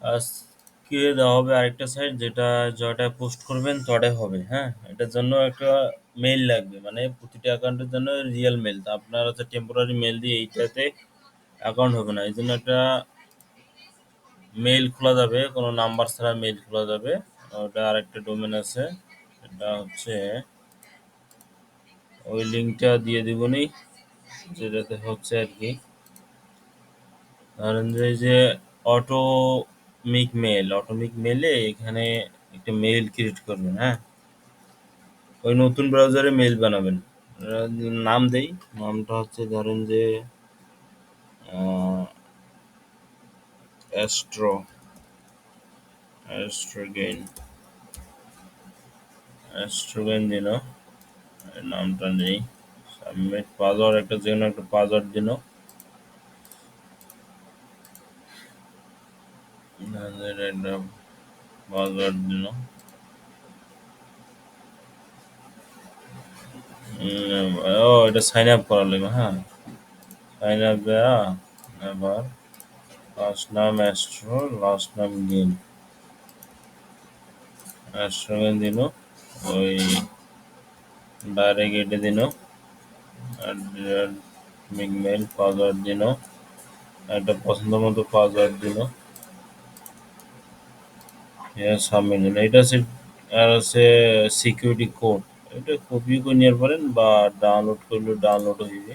আজকে দেওয়া হবে আরেকটা সাইট যেটা জয়টা পোস্ট করবেন তটাই হবে, হ্যাঁ? এটার জন্য একটা মেইল লাগবে, মানে প্রতিটা অ্যাকাউন্টের জন্য রিয়েল মেইল। তা আপনার হচ্ছে টেম্পোরারি মেইল দিয়ে এইটাতে অ্যাকাউন্ট হবে না, এই জন্য একটা মেইল খোলা যাবে, কোনো নাম্বার ছাড়া মেইল খোলা যাবে। ওটা আরেকটা ডোমেন আছে, এটা হচ্ছে ওই লিঙ্কটা দিয়ে দিবনি যেটাতে হচ্ছে আর কি। ধরেন যে এই যে অটোমিক মেলে এখানে একটা মেইল ক্রিয়েট করবেন, হ্যাঁ? ওই নতুন ব্রাউজারে মেইল বানাবেন। নাম দেই, নামটা হচ্ছে ধরেন যে অ্যাস্ট্রো অ্যাস্ট্রোগেন অ্যাস্ট্রোগেন দিন, নামটা নেই। সাবমিট পাসওয়ার্ড একটা যে কোনো একটা পাসওয়ার্ড দিন, একটা পাসওয়ার্ড দিন। ও এটা সাইন আপ করা লাগবে, হ্যাঁ। সাইন আপ দেয়া, এবার ফার্স্ট নাম অ্যাস্ট্রো, লাস্ট নাম গেন। অ্যাস্ট্রোগেন দিন, ওই ডাইরেক্ট এটা দিন, মেল পাসওয়ার্ড দিন, একটা পছন্দ মতো পাসওয়ার্ড দিন, সাবমিট দিন। এটা হচ্ছে আর হচ্ছে সিকিউরিটি কোড। এটা কপি করে নিতে পারেন বা ডাউনলোড করলে ডাউনলোড হয়ে,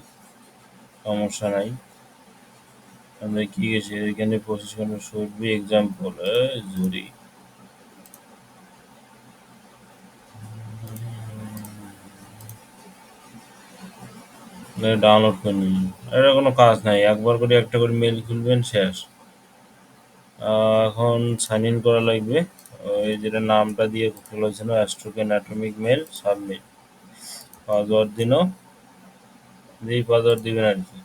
সমস্যা নাই। আমরা কি গেছি এখানে প্রসেস করার should be example jury download করে নিন। এটা কোনো কাজ নাই, একবার করে একটা করে মেল খুলবেন, শেষ। এখন সাইন ইন করা লাগবে, ওই যেটা নামটা দিয়ে খোলাছিল অ্যাস্ট্রোকেন অ্যাটমিক মেল, সাবমিট। পাসওয়ার্ড দিন, যেই পাসওয়ার্ড দিবেন আর কি।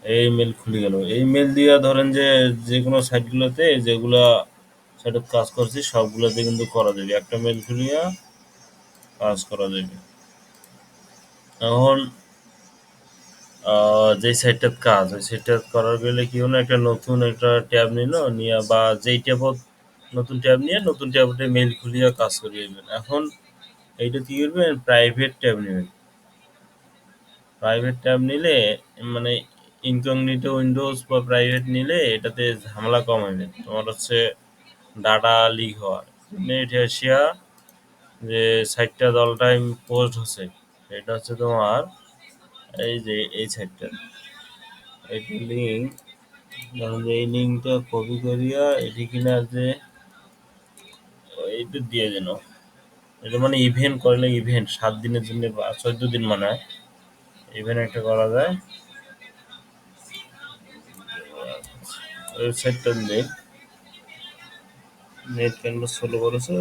এই মেল খুলে গেল। এই মেল দিয়ে ধরেন যে যে কোনো সাইটগুলোতে যেগুলা সাইটে কাজ করছি সবগুলোতে কিন্তু করা যাবে, একটা মেল খুলিয়া কাজ করা যাবে। এখন যেই সাইটটার কাজ ওই সাইটটা করার গেলে কি হলো, একটা নতুন একটা ট্যাব নিল নিয়ে বা যেই ট্যাবত নতুন ট্যাব নিয়ে নতুন ট্যাবতে মেল খুলিয়া কাজ করিয়ে দেবেন। এখন এইটা কি করবেন, প্রাইভেট ট্যাব নেবেন। প্রাইভেট ট্যাব নিলে মানে ইনকগনিটো উইন্ডোজ বা প্রাইভেট নিলে এটাতে ঝামেলা কম হবে, তোমার হচ্ছে ডাটা লিক হওয়ার। নেট এশিয়া যে সাইটটা অল টাইম পোস্ট হচ্ছে এটা হচ্ছে তোমার এই যে এই সাইটটা, এইটা লিঙ্ক, ধরুন যে এই লিঙ্কটা কপি করিয়া এটি কিনা যে এইটা দিয়ে দিন। এটা মানে ইভেন্ট করলে, ইভেন্ট 7 দিনের জন্য বা 14 দিন মানে ইভেন্ট একটা করা যায়। ওয়েবসাইটটা নেই, নেট ক্যানভাস ফলো করেছে।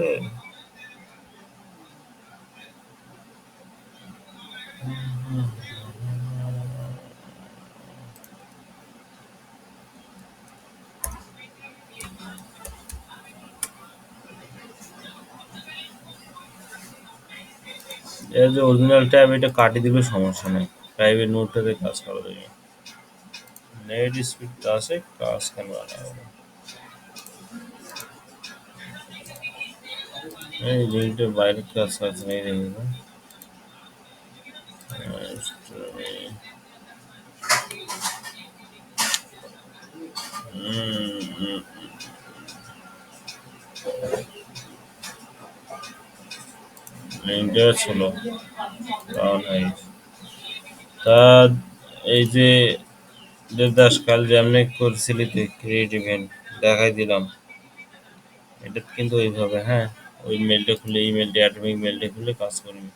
এর যে অরিজিনাল ট্যাব এটা কাটিয়ে দিলে সমস্যা নেই, প্রাইভেট নোটটাতে কাজ করা যাবে। নেট স্পিড আছে, কাজ কেন আনা হবে? এই লিঙ্কটার বাইরে কাজ আছে নেই দেখি না। লিঙ্কটা ছিল তাহলে তা এই যে দেবদাস কাল যে আপনি করছিলি তুই ক্রিয়েট ইভেন্ট দেখাই দিলাম, এটা কিন্তু ওইভাবে, হ্যাঁ। ওই মেলটা খুলে ইমেলটা অ্যাটমিক মেলটা খুলে কাজ করবে।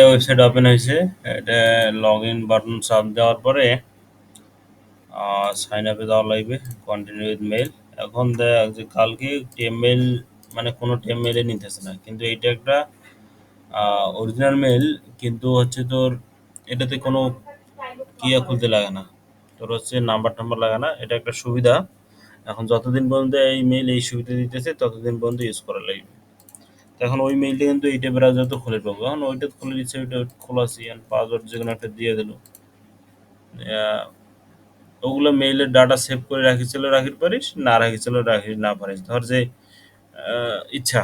ওয়েবসাইট ওপেন হয়েছে, এটা লগ ইন বাটন চাপ দেওয়ার পরে সাইন আপে দেওয়া লাগবে, কন্টিনিউ উইথ মেল। এখন দেখ যে কালকে টেমমেল মানে কোনো টেমমেলে নিতেছে না, কিন্তু এইটা একটা অরিজিনাল মেল, কিন্তু হচ্ছে তোর এটাতে কোনো কিয়া খুলতে লাগে না, তোর হচ্ছে নাম্বার টাম্বার লাগে না, এটা একটা সুবিধা। এখন যতদিন পর্যন্ত এই মেইল এই সুবিধা দিতেছে ততদিন পর্যন্ত ইউজ করা লাগবে। তো এখন ওই মেইলটা কিন্তু এইটা ব্রাউজার তো খুলে পাবো, এখন ওইটা খুলে দিচ্ছে, ওইটা খোলাছি, পাসওয়ার্ড যে কোনো একটা দিয়ে দিল, আহ, ওগুলো মেইলের ডাটা সেভ করে রাখিছিল রাখির পারিস, না রাখিছিল রাখি না পারিস, ধর যে ইচ্ছা,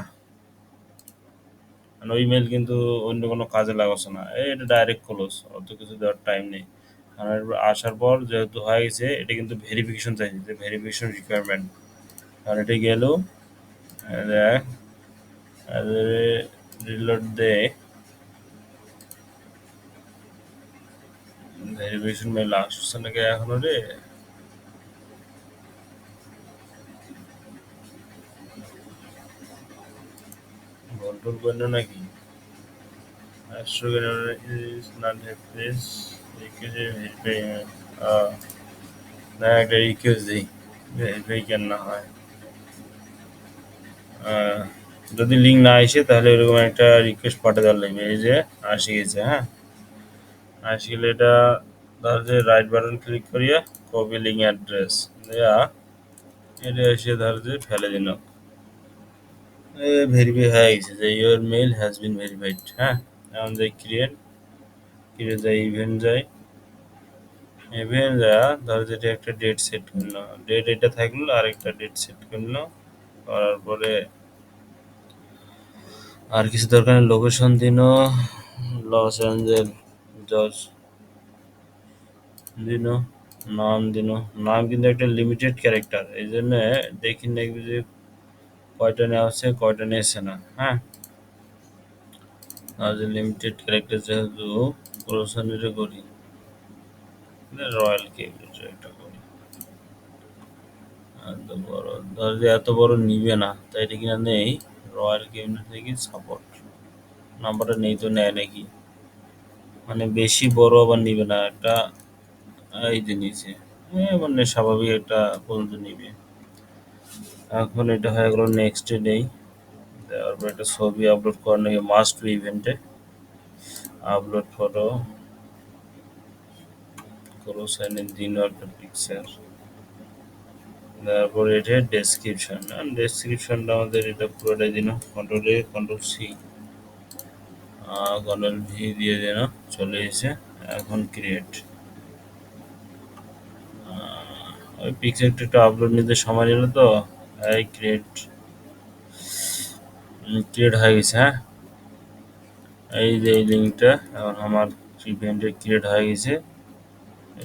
মানে ওই মেইল কিন্তু অন্য কোনো কাজে লাগাচ্ছে না, এটা ডাইরেক্ট ক্লোজ, অত কিছু দেওয়ার টাইম নেই। আর এরপর আসার পর যেহেতু হয়ে গেছে, এটা কিন্তু ভেরিফিকেশন চাইছে, যে ভেরিফিকেশন রিকোয়ারমেন্ট। আর এটা গেল, দেখ রিলোড দে, ভেরিফিকেশন মেইল আসছে নাকি এখনো রে, ভুল টুল করলো নাকি? Astrogator is not a place. Require verify. না একটা রিকোয়েস্ট দিই, ভেরিফাই কেন না হয়। আহ, যদি লিঙ্ক না আসে তাহলে এরকম একটা রিকোয়েস্ট পাঠিয়ে দেওয়ার লাগবে, এই যে আসে গেছে, হ্যাঁ আসে গেলে এটা ধর যে রাইট বাটন ক্লিক করিয়া কপি লিঙ্ক অ্যাড্রেস দেয়া, এটা এসে ধর যে ফেলে দিন, ভেরিফাই হয়ে গেছে, যে your mail has been verified. হ্যাঁ, এখন যাই ক্রিয়েট, ক্রিয়েট যাই ইভেন্ট যাই, ইভেন্ট যা ধর যেটা একটা ডেট সেট করলো, ডেট এটা থাকলো আর একটা ডেট সেট করলো, করার পরে আর কিছু দরকার নেই, লোকেশন দিন, লস অ্যাঞ্জেল জর্জ দিন, নাম দিন, নাম কিন্তু একটা লিমিটেড ক্যারেক্টার, এই জন্য দেখি দেখবি যে কয়টা নেওয়া হচ্ছে কয়টা নিয়েছে না। হ্যাঁ, আর যে লিমিটেড ক্যারেক্টার যেহেতু প্রসেসর করি, রয়্যাল কেবিনেট একটা করি, এত বড় ধর যে এত বড় নিবে না, তাই এটা কিনা নেই, রয়্যাল কেবিনেট থেকে সাপোর্ট নাম্বারটা নেই তো নেয় নাকি, মানে বেশি বড় আবার নিবে না একটা, এই যে নিচে মানে স্বাভাবিক একটা পর্যন্ত নিবে। এখন এটা হয়ে গেল, নেক্সটে নেই, তারপর একটা ছবি আপলোড করার নাকি মাস্ট বি ইভেন্টে, আপলোড ফটো করো, সাইন ইন দিন একটা পিকচার, তারপর এটা ডেসক্রিপশন, ডেসক্রিপশনটা আমাদের এটা পুরোটাই দিন, কন্ট্রোল এ কন্ট্রোল সি কন্ট্রোল ভি দিয়ে দিন, চলে এসে এখন ক্রিয়েট, ওই পিকচারটা একটু আপলোড নিতে সময় নিল তো, এই ক্রিয়েট, ক্রিয়েট হয়ে গেছে। হ্যাঁ, এই যে এই লিঙ্কটা এখন আমার ইভেন্টে ক্রিয়েট হয়ে গেছে।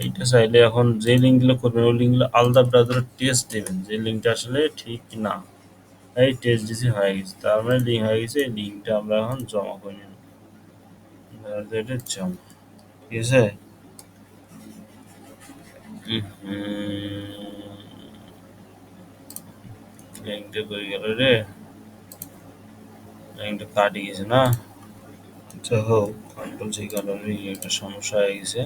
এইটা চাইলে এখন যে লিঙ্কগুলো করবেন ওই লিঙ্কগুলো আলাদা ব্রাউজারে টেস্ট দেবেন, যে লিঙ্কটা আসলে ঠিক না, এই টেস্ট দিছি হয়ে গেছে, তার মানে লিঙ্ক হয়ে গেছে, এই লিঙ্কটা আমরা এখন জমা করে নেব, এটা জমা, ঠিক আছে। লিঙ্কটা কই গেল রে, লিঙ্কটা কাটি গেছে না, আচ্ছা হোক, কন্ট্রোল সেই কারণে একটা সমস্যা হয়ে গেছে।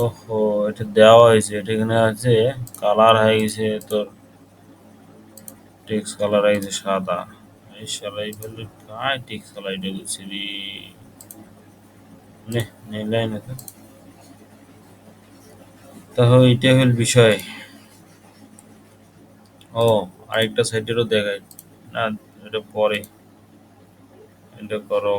ওহো, এটা দেওয়া হয়েছে, এটা এখানে আছে কালার হয়ে গেছে তোর, টেক্সট কালার হয়ে গেছে সাদা, এই শালাই বললে কাই টেক্সট কালার এটা করছি রে, নে নিলাই না তো, তাহলে এটা হল বিষয়। ও, আরেকটা সাইডেরও দেখায় না, এটা পরে, এটা করো,